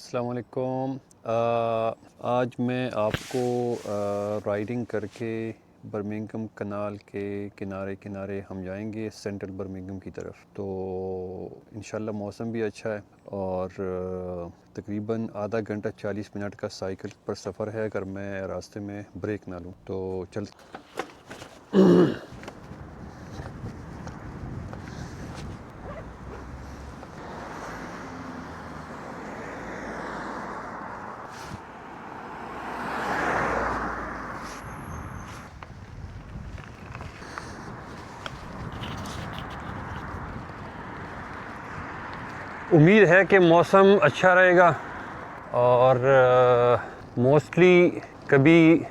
अस्सलाम वालेकुम। आज मैं आपको राइडिंग करके बर्मिंघम कनाल के किनारे किनारे हम जाएंगे सेंट्रल बर्मिंघम की तरफ। तो इंशाल्लाह मौसम भी अच्छा है और तकरीबन आधा घंटा 40 मिनट का साइकिल पर सफ़र है अगर मैं रास्ते में ब्रेक ना लूँ तो चल। उम्मीद है कि मौसम अच्छा रहेगा और मोस्टली कभी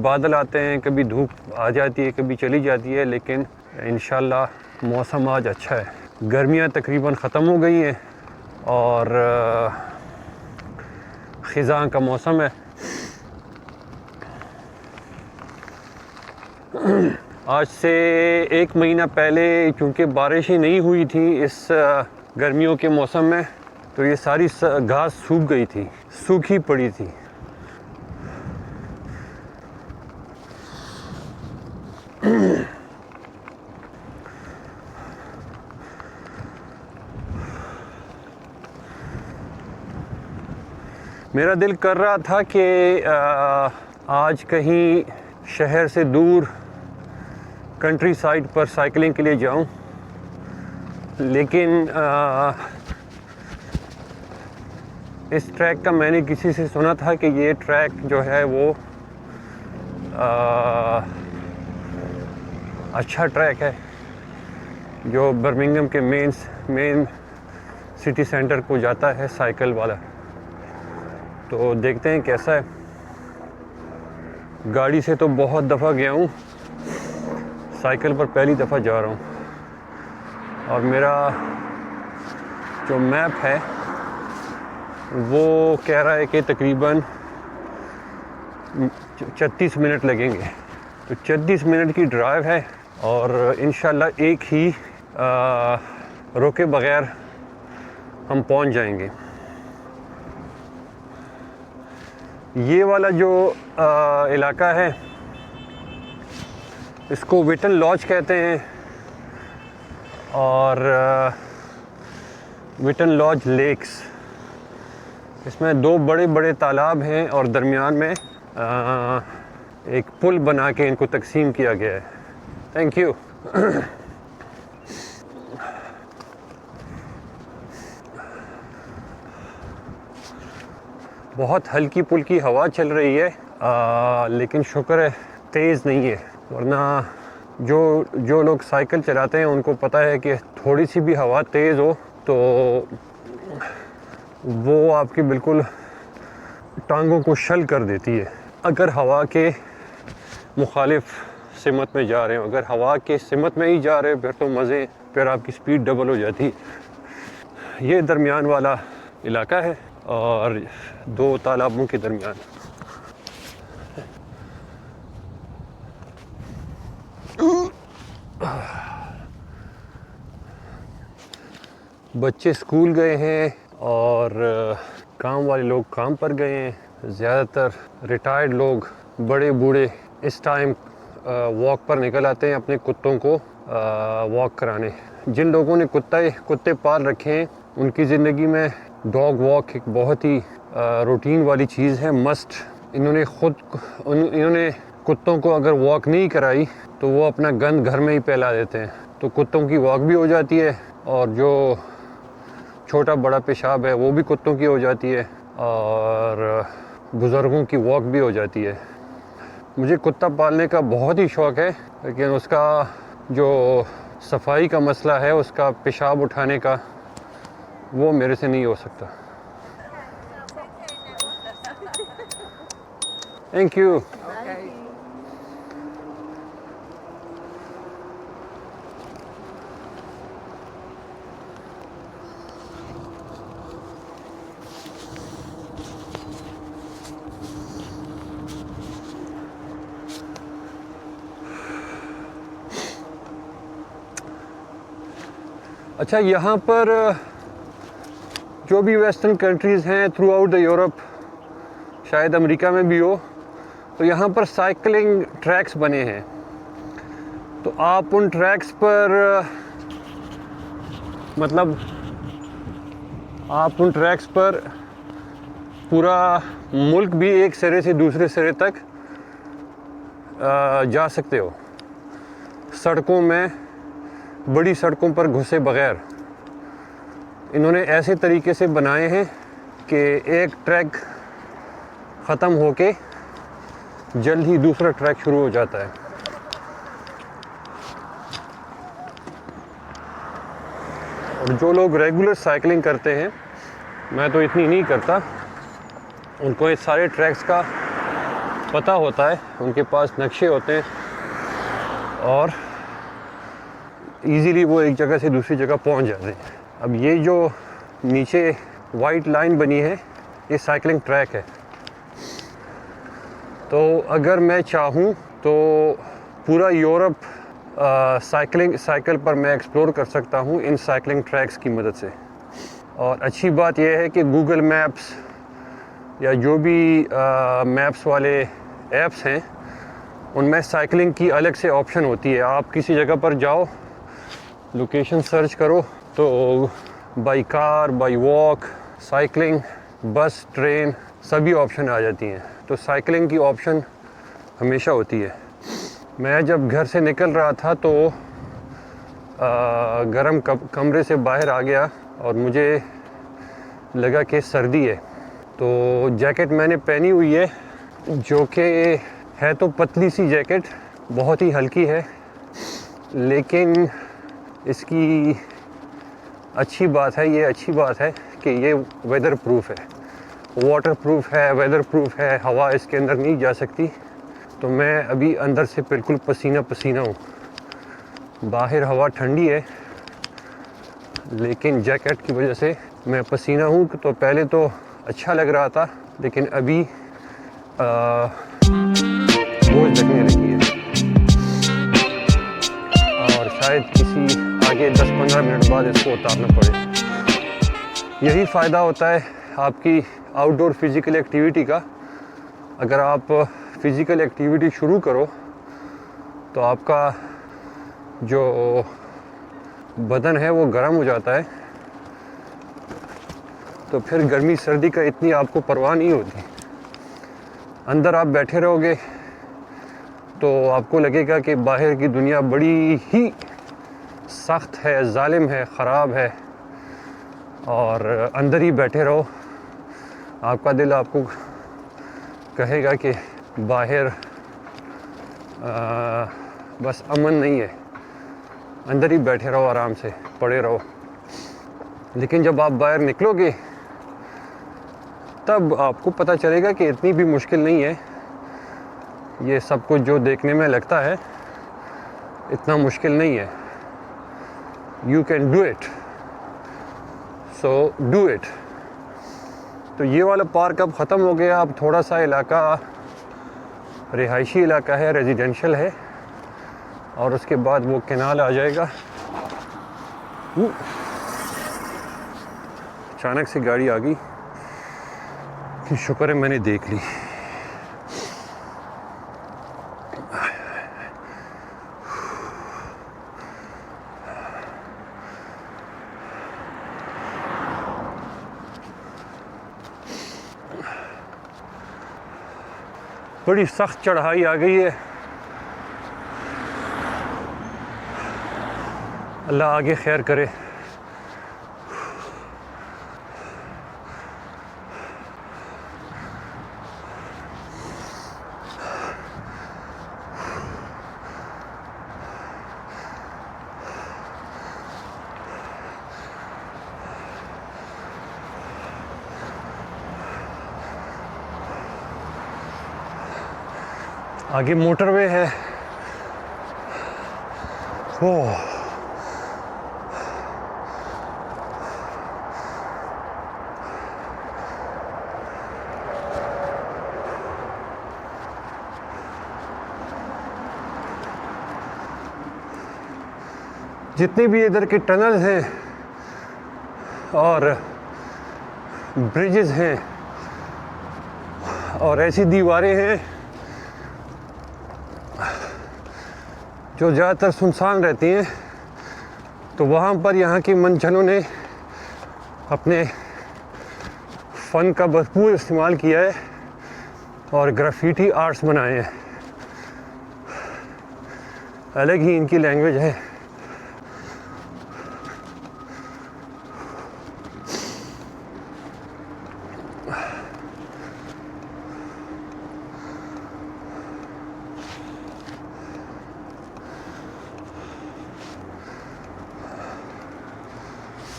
बादल आते हैं, कभी धूप आ जाती है, कभी चली जाती है, लेकिन इंशाल्लाह मौसम आज अच्छा है। गर्मियां तकरीबन ख़त्म हो गई हैं और ख़िज़ां का मौसम है। आज से 1 महीना पहले चूँकि बारिश ही नहीं हुई थी इस गर्मियों के मौसम में, तो ये सारी घास सूख गई थी, सूखी पड़ी थी। मेरा दिल कर रहा था कि आज कहीं शहर से दूर कंट्री साइड पर साइकिलिंग के लिए जाऊं, लेकिन इस ट्रैक का मैंने किसी से सुना था कि ये ट्रैक जो है वो अच्छा ट्रैक है जो बर्मिंघम के मेन सिटी सेंटर को जाता है साइकिल वाला। तो देखते हैं कैसा है। गाड़ी से तो बहुत दफ़ा गया हूँ, साइकिल पर पहली दफ़ा जा रहा हूँ और मेरा जो मैप है वो कह रहा है कि तकरीबन 36 मिनट लगेंगे। तो 36 मिनट की ड्राइव है और इंशाल्लाह एक ही रोके बगैर हम पहुंच जाएंगे। ये वाला जो इलाका है इसको विटन लॉज कहते हैं और विटन लॉज लेक्स, इसमें 2 बड़े बड़े तालाब हैं और दरमियान में एक पुल बना के इनको तकसीम किया गया है। Thank you. बहुत हल्की पुल्की हवा चल रही है लेकिन शुक्र है तेज़ नहीं है, वरना जो लोग साइकिल चलाते हैं उनको पता है कि थोड़ी सी भी हवा तेज़ हो तो वो आपकी बिल्कुल टांगों को शल कर देती है। अगर हवा के मुखालिफ सिमत में जा रहे हो, अगर हवा के सिमत में ही जा रहे हो फिर तो मज़े, फिर आपकी स्पीड डबल हो जाती है। ये दरमियान वाला इलाका है और 2 तालाबों के दरमियान। बच्चे स्कूल गए हैं और काम वाले लोग काम पर गए हैं। ज़्यादातर रिटायर्ड लोग, बड़े बूढ़े इस टाइम वॉक पर निकल आते हैं अपने कुत्तों को वॉक कराने। जिन लोगों ने कुत्ते पाल रखे हैं उनकी ज़िंदगी में डॉग वॉक एक बहुत ही रूटीन वाली चीज़ है, मस्ट। इन्होंने कुत्तों को अगर वॉक नहीं कराई तो वो अपना गंद घर में ही फैला देते हैं। तो कुत्तों की वॉक भी हो जाती है और जो छोटा बड़ा पेशाब है वो भी कुत्तों की हो जाती है और बुज़ुर्गों की वॉक भी हो जाती है। मुझे कुत्ता पालने का बहुत ही शौक़ है, लेकिन उसका जो सफाई का मसला है, उसका पेशाब उठाने का, वो मेरे से नहीं हो सकता। Thank you. अच्छा, यहाँ पर जो भी वेस्टर्न कंट्रीज़ हैं थ्रू आउट द यूरोप, शायद अमेरिका में भी हो, तो यहाँ पर साइकिलिंग ट्रैक्स बने हैं। तो आप उन ट्रैक्स पर मतलब आप उन ट्रैक्स पर पूरा मुल्क भी एक सिरे से दूसरे सिरे तक जा सकते हो, सड़कों में, बड़ी सड़कों पर घुसे बगैर। इन्होंने ऐसे तरीके से बनाए हैं कि एक ट्रैक ख़त्म होके जल्द ही दूसरा ट्रैक शुरू हो जाता है। और जो लोग रेगुलर साइकिलिंग करते हैं, मैं तो इतनी नहीं करता, उनको ये सारे ट्रैक्स का पता होता है, उनके पास नक्शे होते हैं और इजीली वो एक जगह से दूसरी जगह पहुंच जाते हैं। अब ये जो नीचे वाइट लाइन बनी है, ये साइकिलिंग ट्रैक है। तो अगर मैं चाहूँ तो पूरा यूरोप साइकिल पर मैं एक्सप्लोर कर सकता हूँ इन साइकिलिंग ट्रैक्स की मदद से। और अच्छी बात यह है कि गूगल मैप्स या जो भी मैप्स वाले ऐप्स हैं, उनमें साइकिलिंग की अलग से ऑप्शन होती है। आप किसी जगह पर जाओ, लोकेशन सर्च करो तो by car, by walk, cycling, बस, ट्रेन, सभी ऑप्शन आ जाती हैं। तो साइकिलिंग की ऑप्शन हमेशा होती है। मैं जब घर से निकल रहा था तो गर्म कमरे से बाहर आ गया और मुझे लगा कि सर्दी है, तो जैकेट मैंने पहनी हुई है, जो कि है तो पतली सी जैकेट, बहुत ही हल्की है, लेकिन इसकी अच्छी बात है, ये अच्छी बात है कि ये वेदर प्रूफ है, वाटर प्रूफ है, वेदर प्रूफ है, हवा इसके अंदर नहीं जा सकती। तो मैं अभी अंदर से बिल्कुल पसीना पसीना हूँ। बाहर हवा ठंडी है, लेकिन जैकेट की वजह से मैं पसीना हूँ। तो पहले तो अच्छा लग रहा था, लेकिन अभी बोझ लगने लगी है और शायद किसी आगे 10-15 मिनट बाद इसको उतारना पड़े। यही फ़ायदा होता है आपकी आउटडोर फिज़िकल एक्टिविटी का। अगर आप फिज़िकल एक्टिविटी शुरू करो तो आपका जो बदन है वो गर्म हो जाता है, तो फिर गर्मी सर्दी का इतनी आपको परवाह नहीं होती। अंदर आप बैठे रहोगे तो आपको लगेगा कि बाहर की दुनिया बड़ी ही सख्त है, जालिम है, ख़राब है, और अंदर ही बैठे रहो। आपका दिल आपको कहेगा कि बाहर बस अमन नहीं है, अंदर ही बैठे रहो, आराम से पड़े रहो। लेकिन जब आप बाहर निकलोगे तब आपको पता चलेगा कि इतनी भी मुश्किल नहीं है। ये सब कुछ जो देखने में लगता है इतना मुश्किल नहीं है। You can do it, so do it. तो ये वाला पार्क अब ख़त्म हो गया। अब थोड़ा सा इलाका रिहायशी इलाका है, रेजिडेंशियल है, और उसके बाद वो कैनाल आ जाएगा। अचानक से गाड़ी आ गई, कि शुक्र है मैंने देख ली। बड़ी सख्त चढ़ाई आ गई है। अल्लाह आगे खैर करे। आगे मोटरवे है। ओह, जितनी भी इधर के टनल्स हैं और ब्रिजेस हैं और ऐसी दीवारें हैं जो ज़्यादातर सुनसान रहती हैं। तो वहाँ पर यहाँ की मनचलों ने अपने फ़न का भरपूर इस्तेमाल किया है और ग्राफिटी आर्ट्स बनाए हैं। अलग ही इनकी लैंग्वेज है।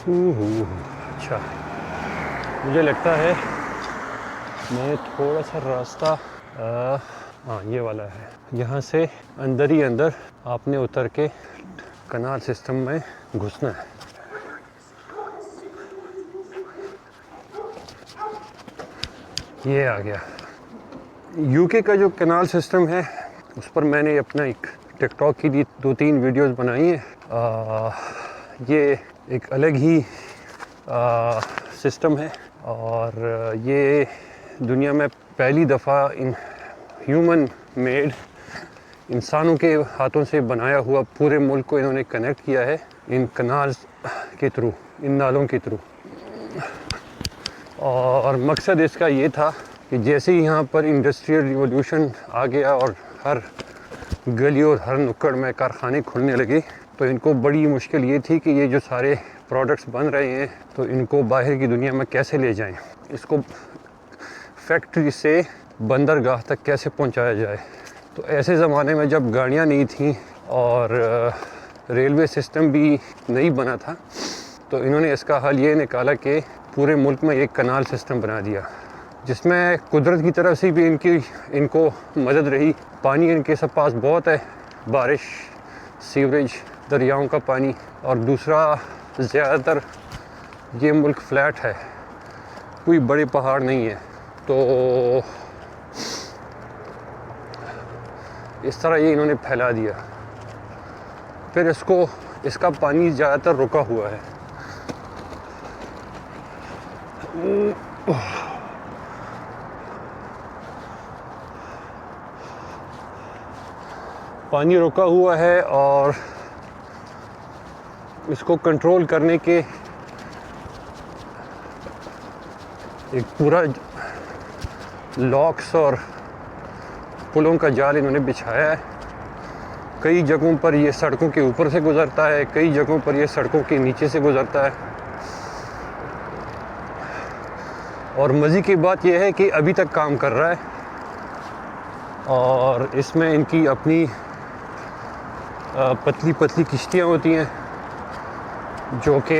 अच्छा, मुझे लगता है मैं थोड़ा सा रास्ता हाँ ये वाला है, यहाँ से अंदर ही अंदर आपने उतर के कनाल सिस्टम में घुसना है। ये आ गया। यूके का जो कनाल सिस्टम है उस पर मैंने अपना एक टिकटॉक की 2-3 वीडियोस बनाई हैं। ये एक अलग ही सिस्टम है और ये दुनिया में पहली दफ़ा इन ह्यूमन मेड इंसानों के हाथों से बनाया हुआ पूरे मुल्क को इन्होंने कनेक्ट किया है इन कनाल्स के थ्रू, इन नालों के थ्रू। और मकसद इसका ये था कि जैसे ही यहाँ पर इंडस्ट्रियल रिवॉल्यूशन आ गया और हर गली और हर नुक्कड़ में कारखाने खुलने लगे, तो इनको बड़ी मुश्किल ये थी कि ये जो सारे प्रोडक्ट्स बन रहे हैं तो इनको बाहर की दुनिया में कैसे ले जाएं, इसको फैक्ट्री से बंदरगाह तक कैसे पहुंचाया जाए। तो ऐसे ज़माने में जब गाड़ियां नहीं थी और रेलवे सिस्टम भी नहीं बना था, तो इन्होंने इसका हल ये निकाला कि पूरे मुल्क में एक कनाल सिस्टम बना दिया, जिसमें कुदरत की तरफ से भी इनको मदद रही। पानी इनके सब पास बहुत है, बारिश, सीवरेज, दरियाओं का पानी। और दूसरा, ज़्यादातर ये मुल्क फ्लैट है, कोई बड़े पहाड़ नहीं है, तो इस तरह ये इन्होंने फैला दिया। फिर इसका पानी ज़्यादातर रुका हुआ है। पानी रुका हुआ है और इसको कंट्रोल करने के एक पूरा लॉक्स और पुलों का जाल इन्होंने बिछाया है। कई जगहों पर ये सड़कों के ऊपर से गुजरता है, कई जगहों पर ये सड़कों के नीचे से गुजरता है। और मज़े की बात यह है कि अभी तक काम कर रहा है और इसमें इनकी अपनी पतली पतली किश्तियाँ होती हैं जो कि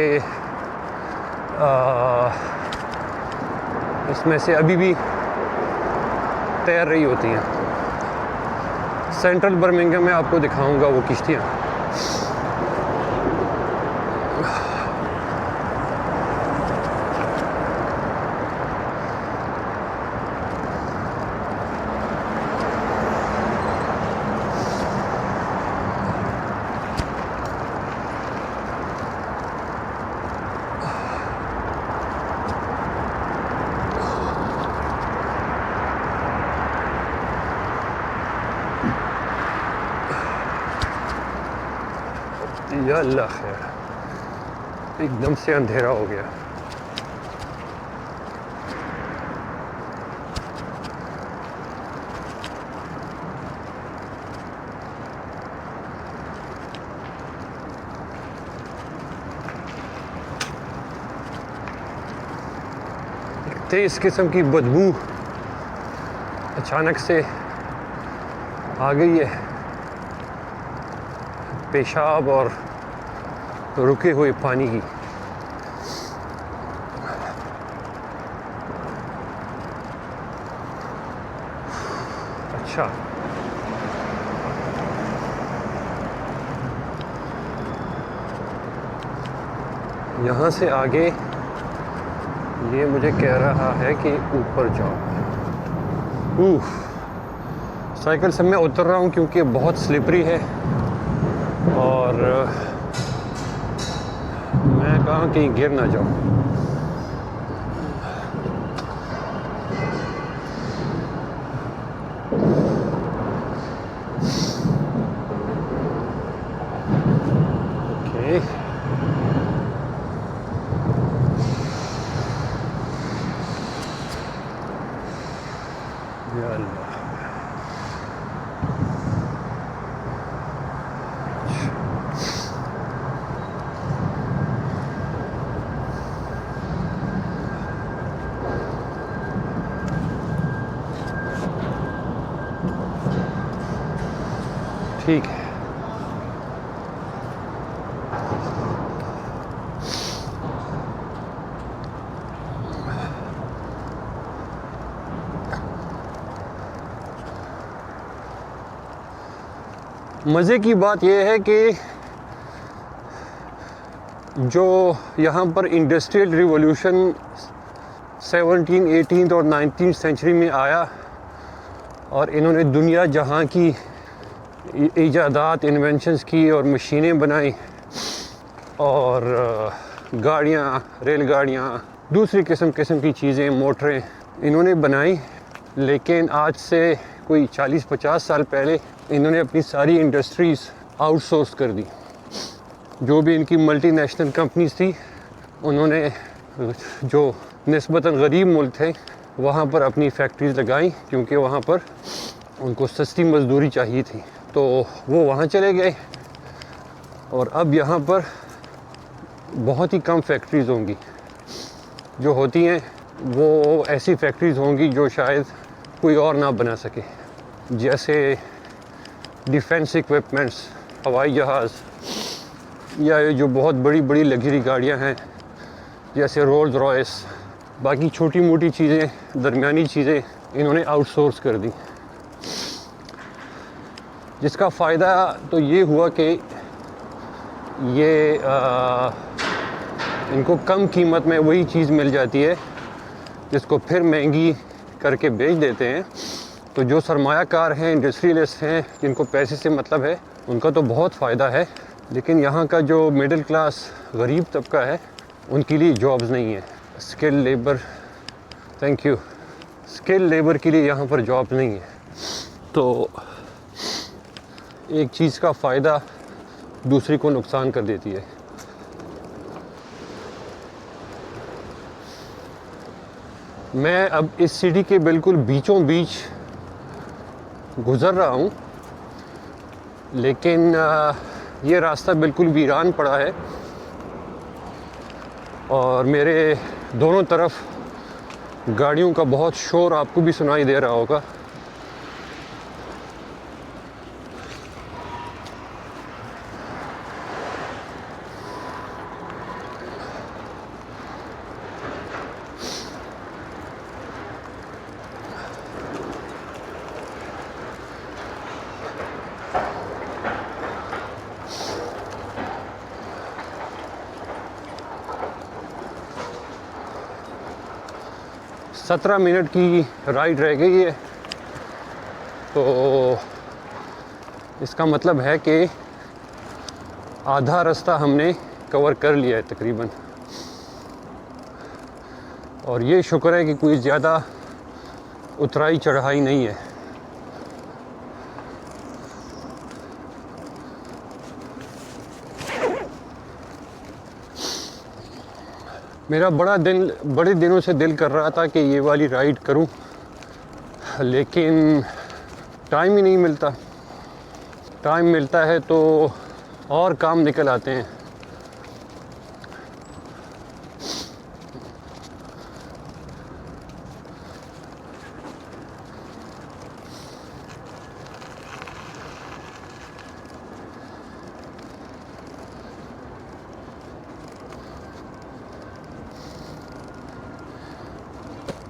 इसमें से अभी भी तैर रही होती हैं। सेंट्रल बर्मिंघम में आपको दिखाऊंगा वो किश्तियाँ। या अल्लाह खैर, एकदम से अंधेरा हो गया। तेज किस्म की बदबू अचानक से आ गई है, पेशाब और रुके हुए पानी की। अच्छा, यहाँ से आगे ये मुझे कह रहा है कि ऊपर जाओ। साइकिल से मैं उतर रहा हूँ क्योंकि बहुत स्लिपरी है और मैं कहाँ कहीं गिर ना जाऊँ। अल्लाह। ठीक है, मज़े की बात यह है कि जो यहाँ पर इंडस्ट्रियल रिवॉल्यूशन 17, 18 और 19वीं सेंचुरी में आया और इन्होंने दुनिया जहाँ की इजादात, इन्वेंशंस की और मशीनें बनाई और गाड़ियाँ, रेलगाड़ियाँ, दूसरी किस्म की चीज़ें, मोटरें इन्होंने बनाई। लेकिन आज से कोई 40-50 साल पहले इन्होंने अपनी सारी इंडस्ट्रीज़ आउटसोर्स कर दी। जो भी इनकी मल्टीनेशनल कंपनीज थी, उन्होंने जो निस्बतन गरीब मुल्क थे वहाँ पर अपनी फैक्ट्रीज़ लगाई, क्योंकि वहाँ पर उनको सस्ती मज़दूरी चाहिए थी। तो वो वहाँ चले गए और अब यहाँ पर बहुत ही कम फैक्ट्रीज़ होंगी। जो होती हैं वो ऐसी फैक्ट्रीज़ होंगी जो शायद कोई और ना बना सके, जैसे डिफेंस इक्विपमेंट्स, हवाई जहाज़, या ये जो बहुत बड़ी बड़ी लग्जरी गाड़ियाँ हैं जैसे रोल्स रॉयस। बाकी छोटी मोटी चीज़ें, दरमियानी चीज़ें इन्होंने आउटसोर्स कर दी, जिसका फ़ायदा तो ये हुआ कि ये इनको कम कीमत में वही चीज़ मिल जाती है जिसको फिर महंगी करके बेच देते हैं। तो जो सरमायाकार हैं, इंडस्ट्रियलिस्ट हैं, जिनको पैसे से मतलब है, उनका तो बहुत फ़ायदा है। लेकिन यहाँ का जो मिडिल क्लास गरीब तबका है, उनके लिए जॉब्स नहीं है। Skill labour, thank you, skill labour के लिए यहाँ पर जॉब नहीं है। तो एक चीज़ का फ़ायदा दूसरी को नुकसान कर देती है। मैं अब इस सिटी के बिल्कुल बीचों बीच गुज़र रहा हूँ, लेकिन ये रास्ता बिल्कुल वीरान पड़ा है और मेरे दोनों तरफ गाड़ियों का बहुत शोर आपको भी सुनाई दे रहा होगा। सत्रह मिनट की राइड रह गई है, तो इसका मतलब है कि आधा रास्ता हमने कवर कर लिया है तकरीबन। और ये शुक्र है कि कोई ज़्यादा उतराई चढ़ाई नहीं है। मेरा बड़े दिनों से दिल कर रहा था कि ये वाली राइड करूं, लेकिन टाइम ही नहीं मिलता। टाइम मिलता है तो और काम निकल आते हैं।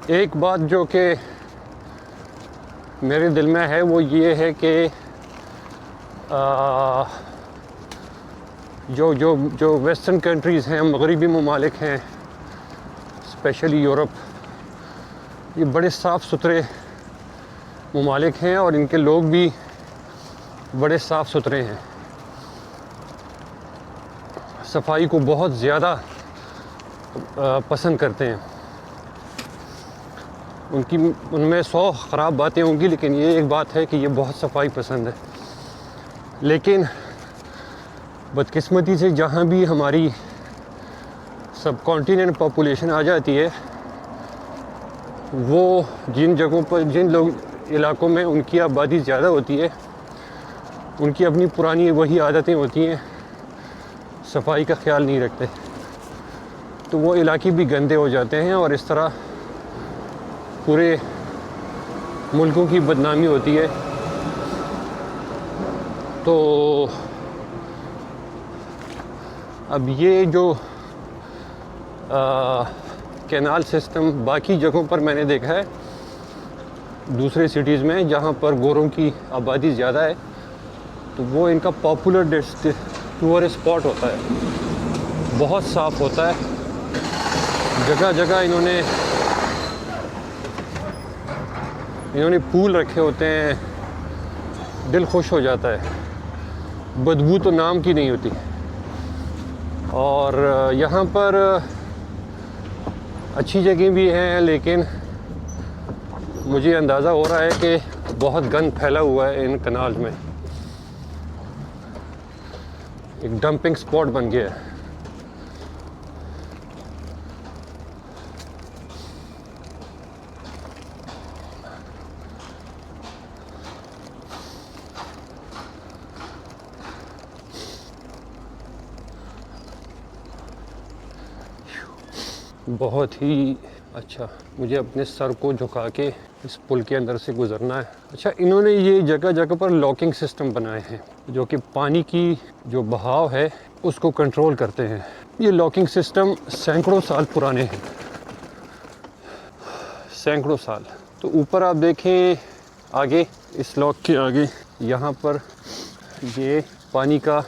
एक बात जो कि मेरे दिल में है वो ये है कि जो वेस्टर्न कंट्रीज़ हैं, मगरिबी ममालिक हैं, स्पेशली यूरोप, ये बड़े साफ़ सुथरे ममालिक हैं और इनके लोग भी बड़े साफ़ सुथरे हैं। सफाई को बहुत ज़्यादा पसंद करते हैं। उनमें 100 ख़राब बातें होंगी, लेकिन ये एक बात है कि ये बहुत सफाई पसंद है। लेकिन बदकिस्मती से जहाँ भी हमारी सब कॉन्टिनेंट पॉपुलेशन आ जाती है, वो जिन इलाकों में उनकी आबादी ज़्यादा होती है, उनकी अपनी पुरानी वही आदतें होती हैं, सफाई का ख्याल नहीं रखते, तो वो इलाके भी गंदे हो जाते हैं और इस तरह पूरे मुल्कों की बदनामी होती है। तो अब ये जो कैनाल सिस्टम बाकी जगहों पर मैंने देखा है, दूसरे सिटीज़ में जहाँ पर गोरों की आबादी ज़्यादा है, तो वो इनका पॉपुलर टूरिस्ट स्पॉट होता है, बहुत साफ़ होता है, जगह जगह इन्होंने पूल रखे होते हैं, दिल खुश हो जाता है, बदबू तो नाम की नहीं होती। और यहाँ पर अच्छी जगह भी हैं, लेकिन मुझे अंदाज़ा हो रहा है कि बहुत गंद फैला हुआ है इन कनाल्स में, एक डंपिंग स्पॉट बन गया है। बहुत ही अच्छा, मुझे अपने सर को झुका के इस पुल के अंदर से गुजरना है। अच्छा, इन्होंने ये जगह जगह पर लॉकिंग सिस्टम बनाए हैं जो कि पानी की जो बहाव है उसको कंट्रोल करते हैं। ये लॉकिंग सिस्टम सैकड़ों साल पुराने हैं, सैकड़ों साल। तो ऊपर आप देखें, आगे इस लॉक के आगे यहाँ पर ये पानी का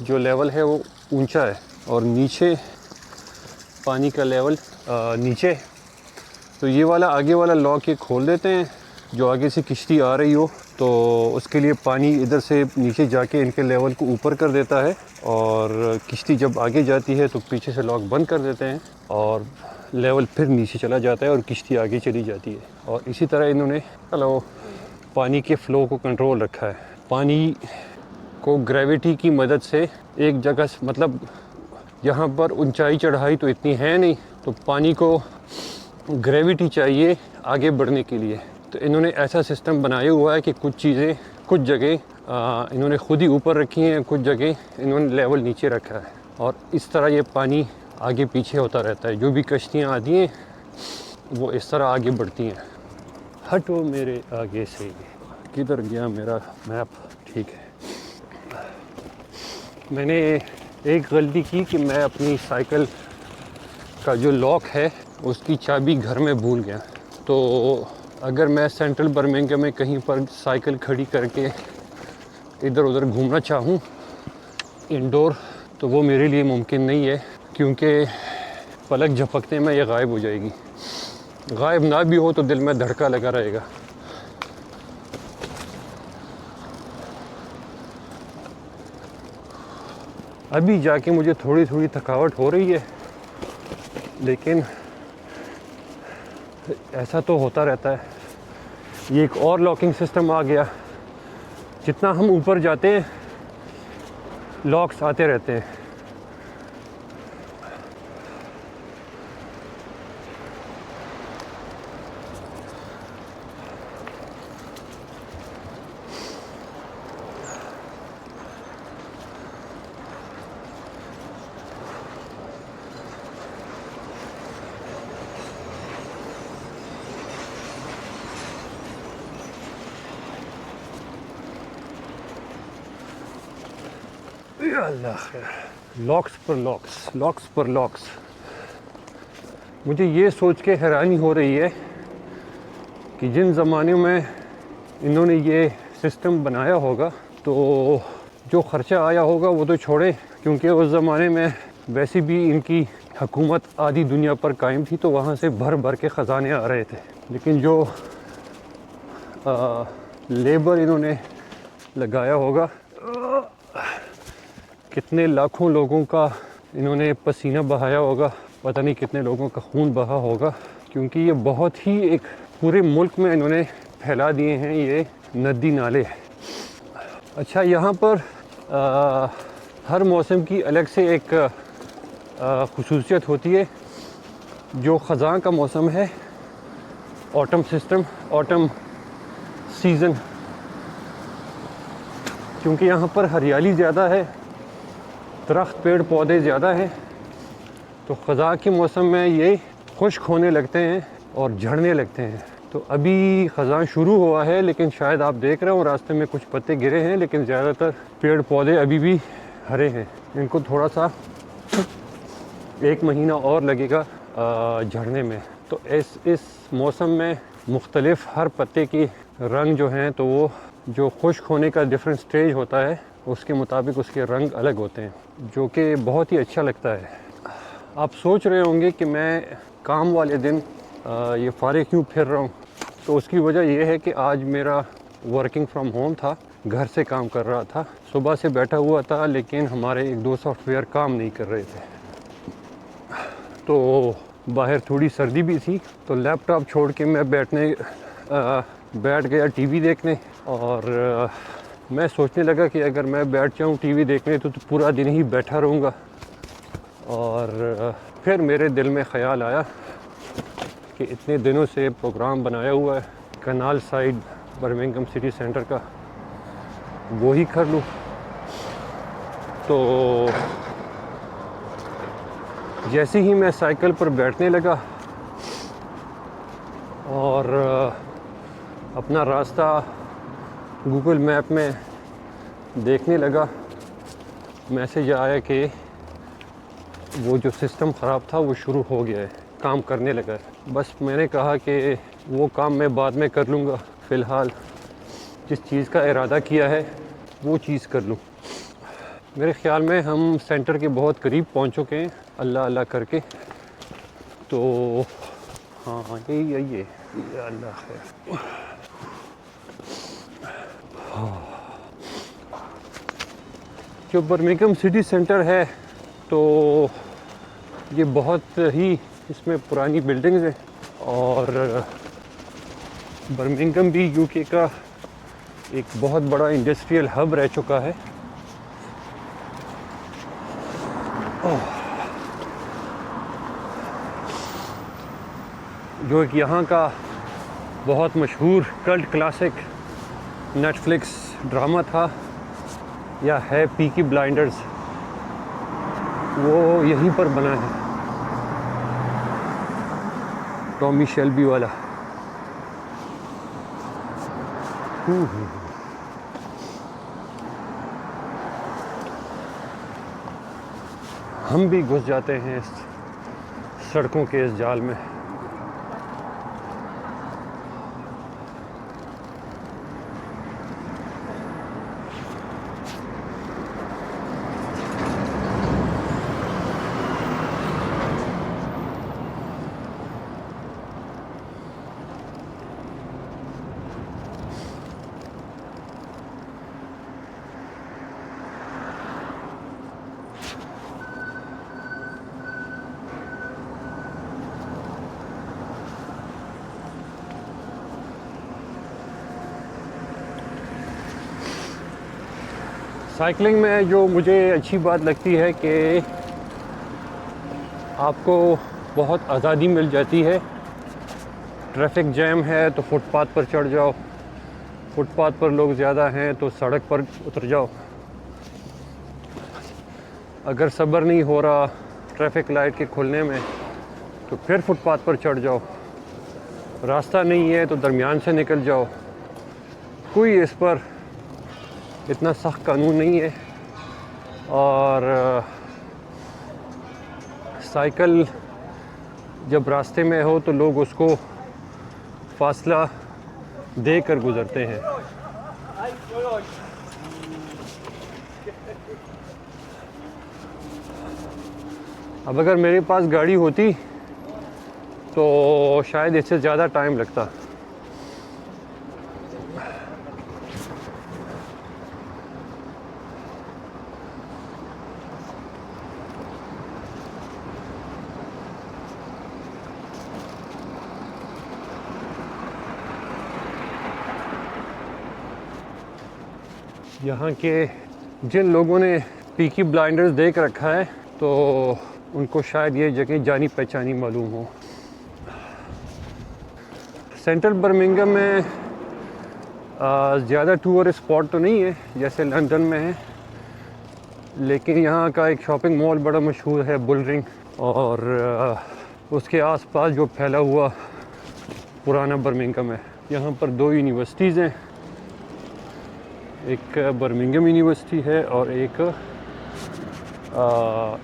जो लेवल है वो ऊंचा है और नीचे पानी का लेवल नीचे। तो ये वाला आगे वाला लॉक ये खोल देते हैं, जो आगे से किश्ती आ रही हो तो उसके लिए पानी इधर से नीचे जाके इनके लेवल को ऊपर कर देता है, और किश्ती जब आगे जाती है तो पीछे से लॉक बंद कर देते हैं और लेवल फिर नीचे चला जाता है और किश्ती आगे चली जाती है। और इसी तरह इन्होंने पानी के फ़्लो को कंट्रोल रखा है। पानी को ग्रेविटी की मदद से एक जगह से, मतलब यहाँ पर ऊंचाई चढ़ाई तो इतनी है नहीं, तो पानी को ग्रेविटी चाहिए आगे बढ़ने के लिए। तो इन्होंने ऐसा सिस्टम बनाया हुआ है कि कुछ चीज़ें कुछ जगह इन्होंने ख़ुद ही ऊपर रखी हैं, कुछ जगह इन्होंने लेवल नीचे रखा है, और इस तरह ये पानी आगे पीछे होता रहता है। जो भी कश्तियाँ आती हैं वो इस तरह आगे बढ़ती हैं। हटो मेरे आगे से, किधर गया मेरा मैप? ठीक है, मैंने एक गलती की कि मैं अपनी साइकिल का जो लॉक है उसकी चाबी घर में भूल गया। तो अगर मैं सेंट्रल बर्मिंघम में कहीं पर साइकिल खड़ी करके इधर उधर घूमना चाहूँ इंडोर, तो वो मेरे लिए मुमकिन नहीं है, क्योंकि पलक झपकते में ये गायब हो जाएगी। गायब ना भी हो तो दिल में धड़का लगा रहेगा। अभी जाके मुझे थोड़ी थोड़ी थकावट हो रही है, लेकिन ऐसा तो होता रहता है। ये एक और लॉकिंग सिस्टम आ गया, जितना हम ऊपर जाते हैं लॉक्स आते रहते हैं। अल्लाह खैर, लॉक्स पर लॉक्स, लॉक्स पर लॉक्स। मुझे ये सोच के हैरानी हो रही है कि जिन ज़माने में इन्होंने ये सिस्टम बनाया होगा, तो जो ख़र्चा आया होगा वो तो छोड़े, क्योंकि उस ज़माने में वैसे भी इनकी हुकूमत आधी दुनिया पर कायम थी, तो वहाँ से भर भर के ख़जाने आ रहे थे। लेकिन जो लेबर इन्होंने लगाया होगा, कितने लाखों लोगों का इन्होंने पसीना बहाया होगा, पता नहीं कितने लोगों का खून बहा होगा, क्योंकि ये बहुत ही एक पूरे मुल्क में इन्होंने फैला दिए हैं ये नदी नाले। अच्छा, यहाँ पर हर मौसम की अलग से एक खुसूसियत होती है। जो ख़ज़ां का मौसम है, ऑटम सीज़न, क्योंकि यहाँ पर हरियाली ज़्यादा है, दरख्त पेड़ पौधे ज़्यादा हैं, तो ख़ज़ां के मौसम में ये खुश्क होने लगते हैं और झड़ने लगते हैं। तो अभी ख़ज़ां शुरू हुआ है, लेकिन शायद आप देख रहे हो रास्ते में कुछ पत्ते गिरे हैं, लेकिन ज़्यादातर पेड़ पौधे अभी भी हरे हैं। इनको थोड़ा सा 1 महीना और लगेगा झड़ने में। तो इस मौसम में मुख्तलिफ हर पत्ते की रंग जो हैं, तो वो जो खुश्क होने का डिफरेंट स्टेज होता है उसके मुताबिक उसके रंग अलग होते हैं, जो कि बहुत ही अच्छा लगता है। आप सोच रहे होंगे कि मैं काम वाले दिन ये फारिग क्यों फिर रहा हूँ, तो उसकी वजह यह है कि आज मेरा वर्किंग फ्रॉम होम था, घर से काम कर रहा था। सुबह से बैठा हुआ था, लेकिन हमारे 1-2 सॉफ्टवेयर काम नहीं कर रहे थे, तो बाहर थोड़ी सर्दी भी थी, तो लैपटॉप छोड़ के मैं बैठ गया टीवी देखने। और मैं सोचने लगा कि अगर मैं बैठ जाऊँ टीवी देखने तो पूरा दिन ही बैठा रहूँगा। और फिर मेरे दिल में ख़्याल आया कि इतने दिनों से प्रोग्राम बनाया हुआ है कनाल साइड बर्मिंघम सिटी सेंटर का, वो ही कर लूँ। तो जैसे ही मैं साइकिल पर बैठने लगा और अपना रास्ता गूगल मैप में देखने लगा, मैसेज आया कि वो जो सिस्टम ख़राब था वो शुरू हो गया है, काम करने लगा है। बस मैंने कहा कि वो काम मैं बाद में कर लूँगा, फ़िलहाल जिस चीज़ का इरादा किया है वो चीज़ कर लूँ। मेरे ख़्याल में हम सेंटर के बहुत करीब पहुँच चुके हैं अल्लाह अल्लाह करके। तो हाँ यही है, अल्लाह खैर। जो बर्मिंघम सिटी सेंटर है, तो ये बहुत ही इसमें पुरानी बिल्डिंग्स हैं, और बर्मिंघम भी यूके का एक बहुत बड़ा इंडस्ट्रियल हब रह चुका है। जो एक यहाँ का बहुत मशहूर कल्ट क्लासिक नेटफ्लिक्स ड्रामा था या है पीकी ब्लाइंडर्स, वो यहीं पर बना है, टॉमी शेल्बी वाला। हम भी घुस जाते हैं इस सड़कों के इस जाल में। साइकिलिंग में जो मुझे अच्छी बात लगती है कि आपको बहुत आज़ादी मिल जाती है। ट्रैफिक जैम है तो फुटपाथ पर चढ़ जाओ, फुटपाथ पर लोग ज़्यादा हैं तो सड़क पर उतर जाओ। अगर सब्र नहीं हो रहा ट्रैफिक लाइट के खुलने में तो फिर फुटपाथ पर चढ़ जाओ, रास्ता नहीं है तो दरमियान से निकल जाओ। कोई इस पर इतना सख्त कानून नहीं है। और साइकिल जब रास्ते में हो तो लोग उसको फासला देकर गुज़रते हैं। अब अगर मेरे पास गाड़ी होती तो शायद इससे ज़्यादा टाइम लगता। यहाँ के जिन लोगों ने पीकी ब्लाइंडर्स देख रखा है तो उनको शायद ये जगह जानी पहचानी मालूम हो। सेंट्रल बर्मिंघम में ज़्यादा टूरिस्ट स्पॉट तो नहीं है जैसे लंदन में है, लेकिन यहाँ का एक शॉपिंग मॉल बड़ा मशहूर है, बुल रिंग, और उसके आसपास जो फैला हुआ पुराना बर्मिंघम है। यहाँ पर 2 यूनिवर्सिटीज़ हैं, एक बर्मिंघम यूनिवर्सिटी है और एक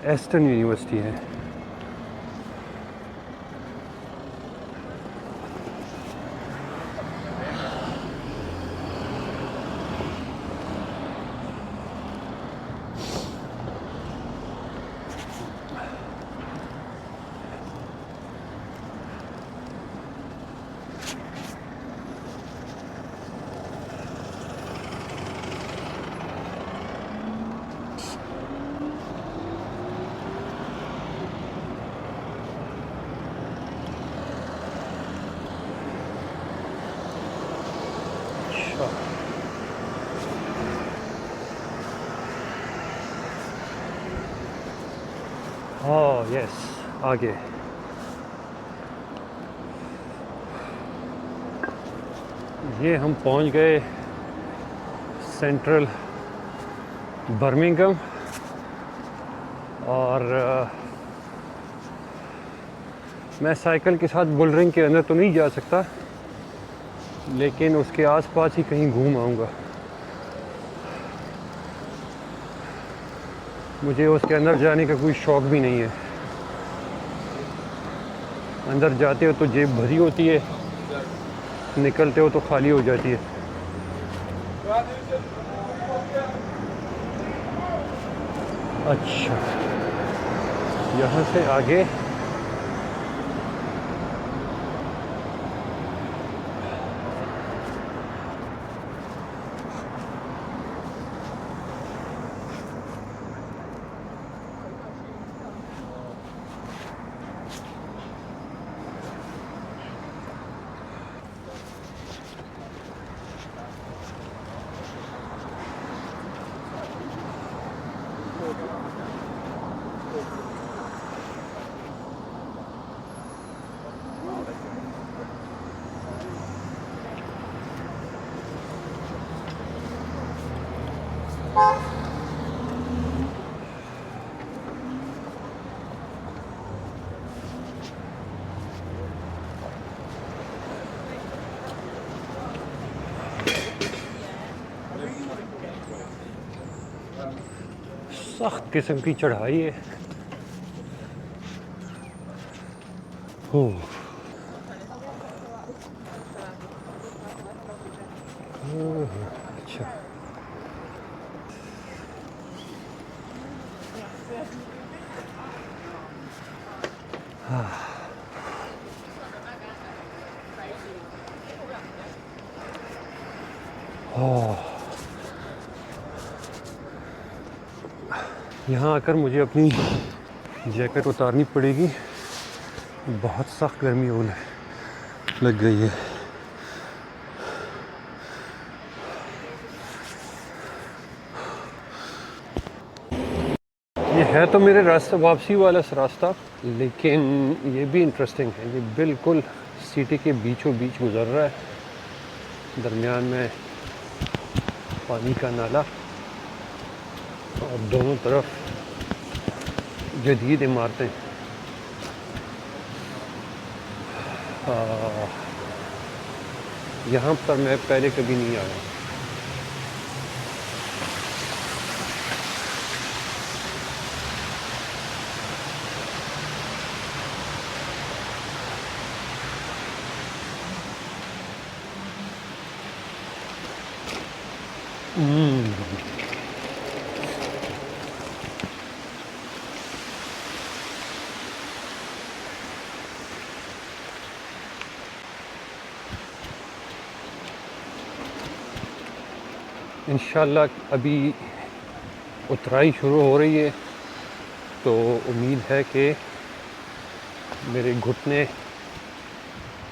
एस्टन यूनिवर्सिटी है। हाँ यस, आगे ये हम पहुंच गए सेंट्रल बर्मिंघम। और मैं साइकिल के साथ बुल रिंग के अंदर तो नहीं जा सकता, लेकिन उसके आसपास ही कहीं घूम आऊँगा। मुझे उसके अंदर जाने का कोई शौक़ भी नहीं है। अंदर जाते हो तो जेब भरी होती है, निकलते हो तो खाली हो जाती है। अच्छा, यहाँ से आगे सख्त किस्म की चढ़ाई है। हो अच्छा, यहाँ आकर मुझे अपनी जैकेट उतारनी पड़ेगी, बहुत सख्त गर्मी होने लग गई है। ये है तो मेरे रास्ते वापसी वाला रास्ता, लेकिन ये भी इंटरेस्टिंग है। ये बिल्कुल सिटी के बीचों बीच गुजर रहा है, दरमियान में पानी का नाला और दोनों तरफ जदीद इमारतें। यहाँ पर मैं पहले कभी नहीं आया। इंशाल्लाह अभी उतराई शुरू हो रही है, तो उम्मीद है कि मेरे घुटने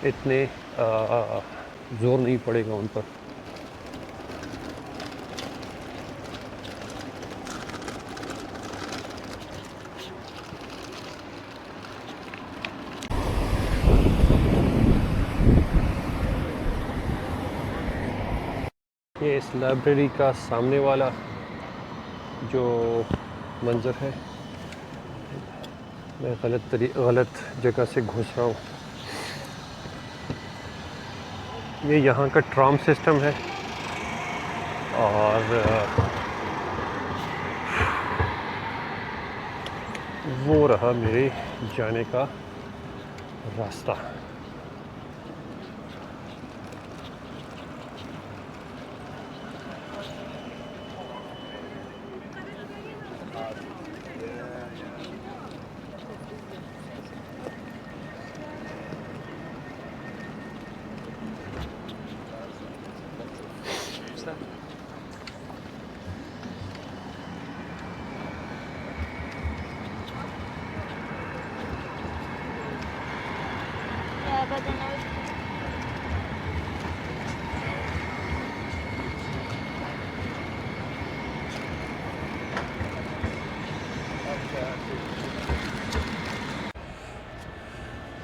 इतने ज़ोर नहीं पड़ेगा उन पर। ये इस लाइब्रेरी का सामने वाला जो मंज़र है, मैं गलत जगह से घुस रहा हूँ। ये यहाँ का ट्राम सिस्टम है और वो रहा मेरे जाने का रास्ता।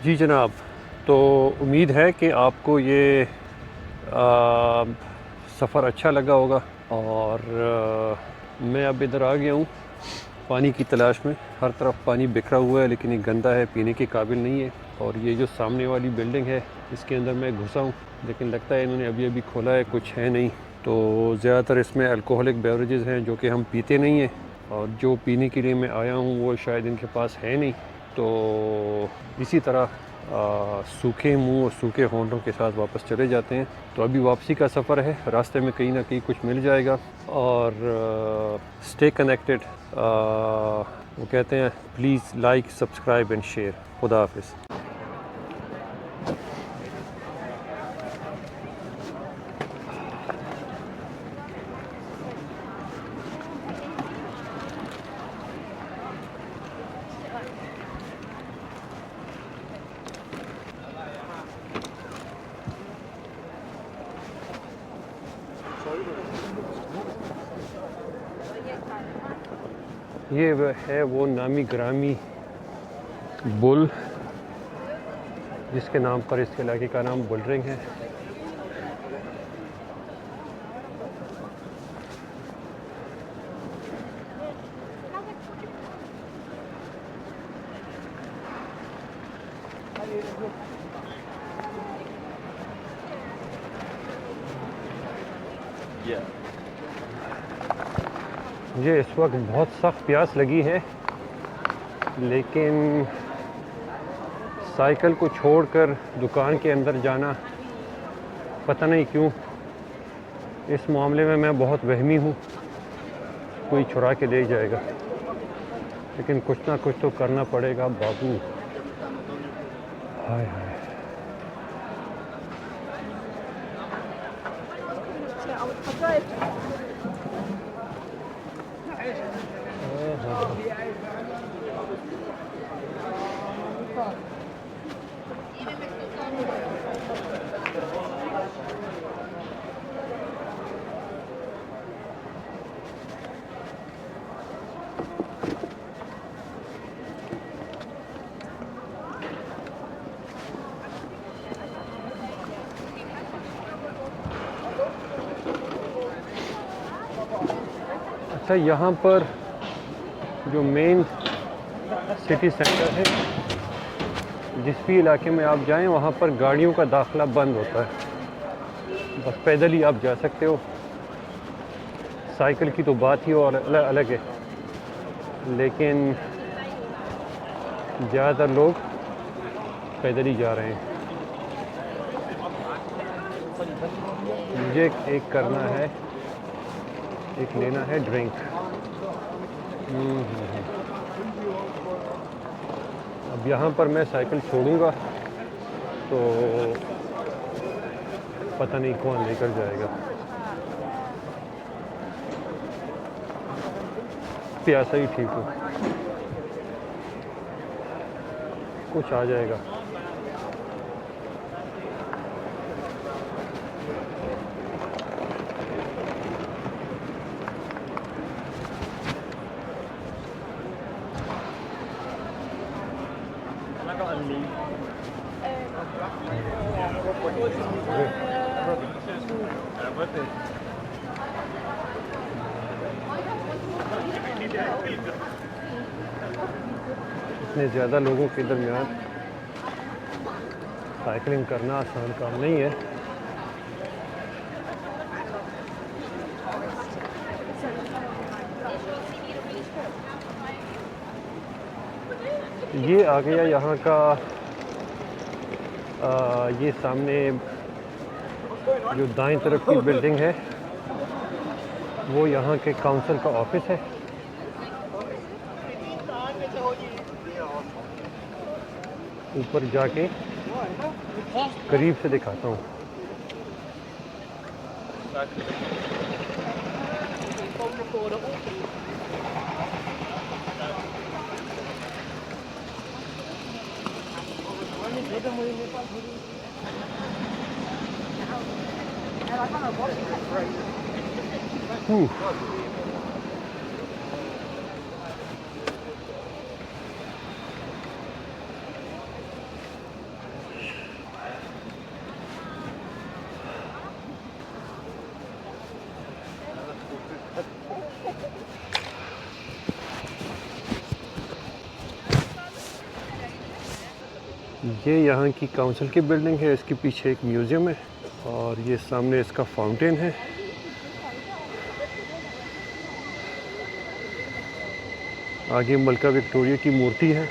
जी जनाब, तो उम्मीद है कि आपको ये सफ़र अच्छा लगा होगा और मैं अब इधर आ गया हूँ पानी की तलाश में। हर तरफ पानी बिखरा हुआ है लेकिन ये गंदा है, पीने के काबिल नहीं है। और ये जो सामने वाली बिल्डिंग है इसके अंदर मैं घुसा हूँ, लेकिन लगता है इन्होंने अभी खोला है, कुछ है नहीं। तो ज़्यादातर इसमें अल्कोहलिक बेवरेजेस हैं जो कि हम पीते नहीं हैं, और जो पीने के लिए मैं आया हूँ वो शायद इनके पास है नहीं। तो इसी तरह सूखे मुंह और सूखे होंठों के साथ वापस चले जाते हैं। तो अभी वापसी का सफ़र है, रास्ते में कहीं ना कहीं कुछ मिल जाएगा। और स्टे कनेक्टेड, वो कहते हैं please like, subscribe and share. खुदा हाफिज़। ये है वो नामी ग्रामी बुल जिसके नाम पर इस इलाके का नाम बुलरिंग है। मुझे इस वक्त बहुत सख्त प्यास लगी है, लेकिन साइकिल को छोड़कर दुकान के अंदर जाना, पता नहीं क्यों इस मामले में मैं बहुत वहमी हूँ। कोई चुरा के ले जाएगा, लेकिन कुछ ना कुछ तो करना पड़ेगा बाबू। हाय हाय। अच्छा, यहाँ पर जो मेन सिटी सेंटर है, जिस भी इलाके में आप जाएं वहाँ पर गाड़ियों का दाखिला बंद होता है। बस पैदल ही आप जा सकते हो। साइकिल की तो बात ही और अलग है, लेकिन ज़्यादातर लोग पैदल ही जा रहे हैं। मुझे एक करना है, एक लेना है ड्रिंक। अब यहाँ पर मैं साइकिल छोड़ूंगा तो पता नहीं कौन लेकर जाएगा। प्यासा ही ठीक हो, कुछ आ जाएगा। इतने ज़्यादा लोगों के दरमियान साइकिलिंग करना आसान काम नहीं है। ये आ गया यहाँ का ये सामने जो दाईं तरफ की बिल्डिंग है वो यहाँ के काउंसिल का ऑफिस है। ऊपर जाके करीब से दिखाता हूँ। ये यहाँ की काउंसिल की बिल्डिंग है, इसके पीछे एक म्यूज़ियम है और ये सामने इसका फाउंटेन है। आगे मलका विक्टोरिया की मूर्ति है।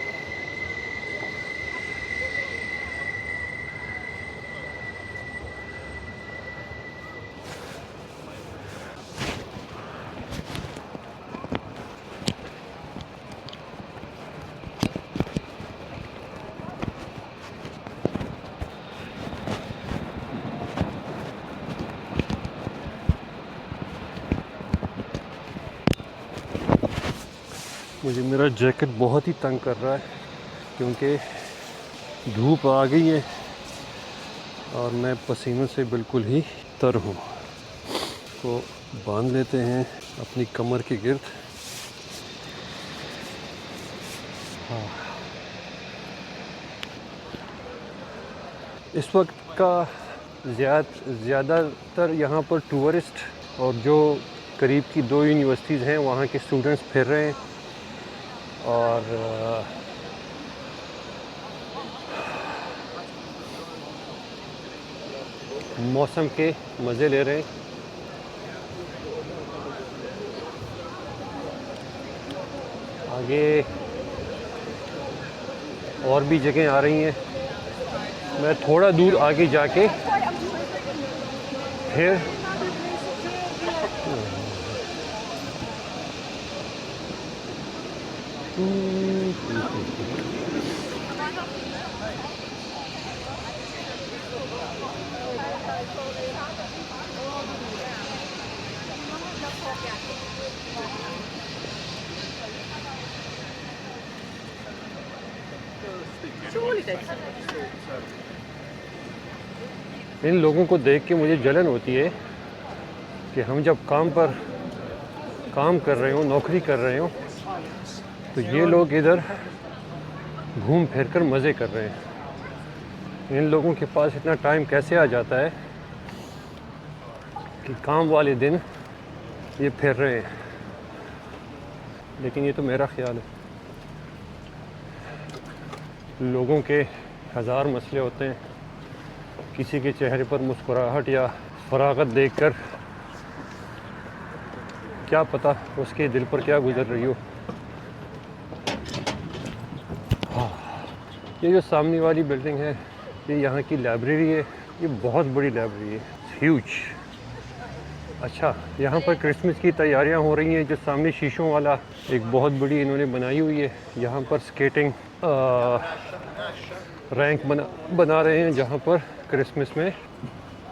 मुझे मेरा जैकेट बहुत ही तंग कर रहा है क्योंकि धूप आ गई है और मैं पसीनों से बिल्कुल ही तर हूँ। तो बांध लेते हैं अपनी कमर के गिर्द। हाँ, इस वक्त का ज़्यादातर यहाँ पर टूरिस्ट और जो करीब की 2 यूनिवर्सिटीज़ हैं वहाँ के स्टूडेंट्स फिर रहे हैं और मौसम के मज़े ले रहे हैं। आगे और भी जगह आ रही हैं। मैं थोड़ा दूर आगे जाके फिर इन लोगों को देख के मुझे जलन होती है कि हम जब काम कर रहे हो, नौकरी कर रहे हो, तो ये लोग इधर घूम फिर कर मज़े कर रहे हैं। इन लोगों के पास इतना टाइम कैसे आ जाता है कि काम वाले दिन ये फिर रहे हैं। लेकिन ये तो मेरा ख्याल है। लोगों के हज़ार मसले होते हैं। किसी के चेहरे पर मुस्कुराहट या फरागत देखकर क्या पता उसके दिल पर क्या गुजर रही हो। ये जो सामने वाली बिल्डिंग है ये यहाँ की लाइब्रेरी है। ये बहुत बड़ी लाइब्रेरी है, ह्यूज। अच्छा, यहाँ पर क्रिसमस की तैयारियाँ हो रही हैं। जो सामने शीशों वाला एक बहुत बड़ी इन्होंने बनाई हुई है, यहाँ पर स्केटिंग रैंक बना रहे हैं जहाँ पर क्रिसमस में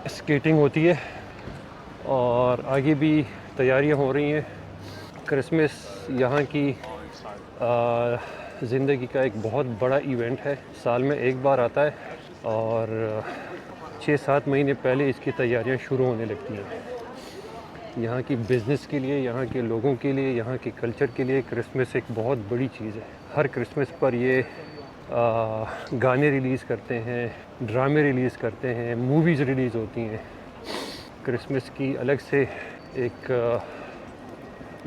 स्केटिंग होती है। और आगे भी तैयारियाँ हो रही हैं। क्रिसमस यहाँ की ज़िंदगी का एक बहुत बड़ा इवेंट है, साल में एक बार आता है और 6-7 महीने पहले इसकी तैयारियां शुरू होने लगती हैं। यहाँ की बिज़नेस के लिए, यहाँ के लोगों के लिए, यहाँ के कल्चर के लिए क्रिसमस एक बहुत बड़ी चीज़ है। हर क्रिसमस पर ये गाने रिलीज़ करते हैं, ड्रामे रिलीज़ करते हैं, मूवीज़ रिलीज़ होती हैं। क्रिसमस की अलग से एक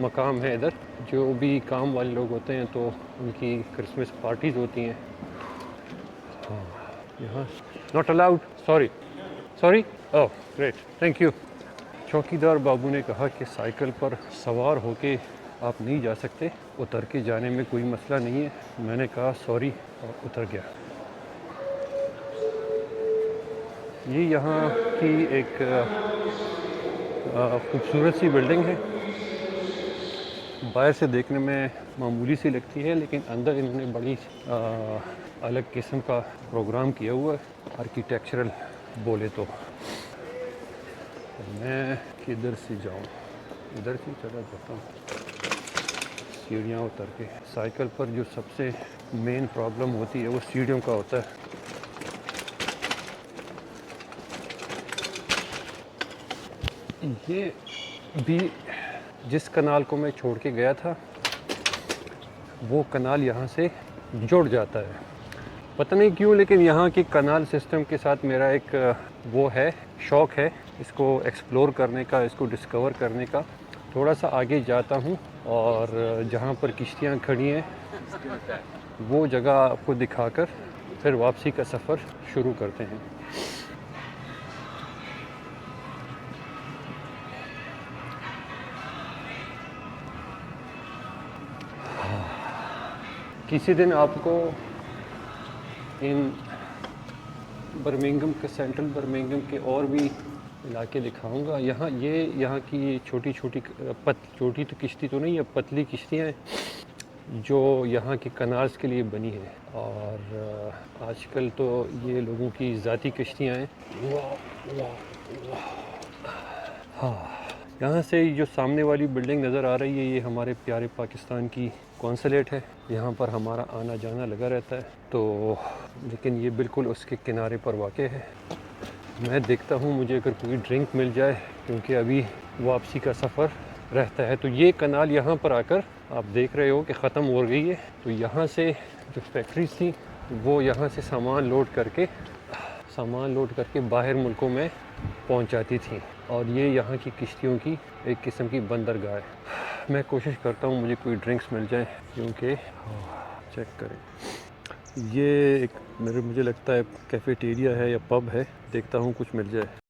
मकाम है इधर, जो भी काम वाले लोग होते हैं तो उनकी क्रिसमस पार्टीज़ होती हैं। यहाँ not allowed, sorry sorry, oh great, thank you. चौकीदार बाबू ने कहा कि साइकिल पर सवार होके आप नहीं जा सकते, उतर के जाने में कोई मसला नहीं है। मैंने कहा सॉरी और उतर गया। ये यहाँ की एक खूबसूरत सी बिल्डिंग है। बाहर से देखने में मामूली सी लगती है, लेकिन अंदर इन्होंने बड़ी अलग किस्म का प्रोग्राम किया हुआ है, आर्किटेक्चरल बोले तो। मैं किधर से जाऊँ, इधर से चला जाता हूँ सीढ़ियाँ उतर के। साइकिल पर जो सबसे मेन प्रॉब्लम होती है वो सीढ़ियों का होता है। ये भी जिस कनाल को मैं छोड़ के गया था वो कनाल यहाँ से जुड़ जाता है, पता नहीं क्यों, लेकिन यहाँ की कनाल सिस्टम के साथ मेरा एक वो है, शौक़ है इसको एक्सप्लोर करने का, इसको डिस्कवर करने का। थोड़ा सा आगे जाता हूँ और जहाँ पर किश्तियाँ खड़ी हैं वो जगह आपको दिखाकर फिर वापसी का सफ़र शुरू करते हैं। किसी दिन आपको इन बर्मिंघम के, सेंट्रल बर्मिंघम के और भी इलाके दिखाऊंगा। यहाँ की छोटी तो किश्ती तो नहीं है, पतली किश्तियाँ हैं जो यहाँ के कनाल्स के लिए बनी है। और आजकल तो ये लोगों की ज़ाती किश्तियाँ हैं। हाँ, यहाँ से जो सामने वाली बिल्डिंग नज़र आ रही है ये हमारे प्यारे पाकिस्तान की कौंसलेट है। यहाँ पर हमारा आना जाना लगा रहता है, तो लेकिन ये बिल्कुल उसके किनारे पर वाक़ है। मैं देखता हूँ मुझे अगर कोई ड्रिंक मिल जाए, क्योंकि अभी वापसी का सफ़र रहता है। तो ये कनाल यहाँ पर आकर आप देख रहे हो कि ख़त्म हो गई है। तो यहाँ से जो फैक्ट्रीज थी वो यहाँ से सामान लोड करके बाहर मुल्कों में पहुँचाती थी, और ये यहाँ की किश्तियों की एक किस्म की बंदरगाह है। मैं कोशिश करता हूँ मुझे कोई ड्रिंक्स मिल जाए, क्योंकि चेक करें, ये एक मुझे लगता है कैफ़ेटेरिया है या पब है। देखता हूँ कुछ मिल जाए।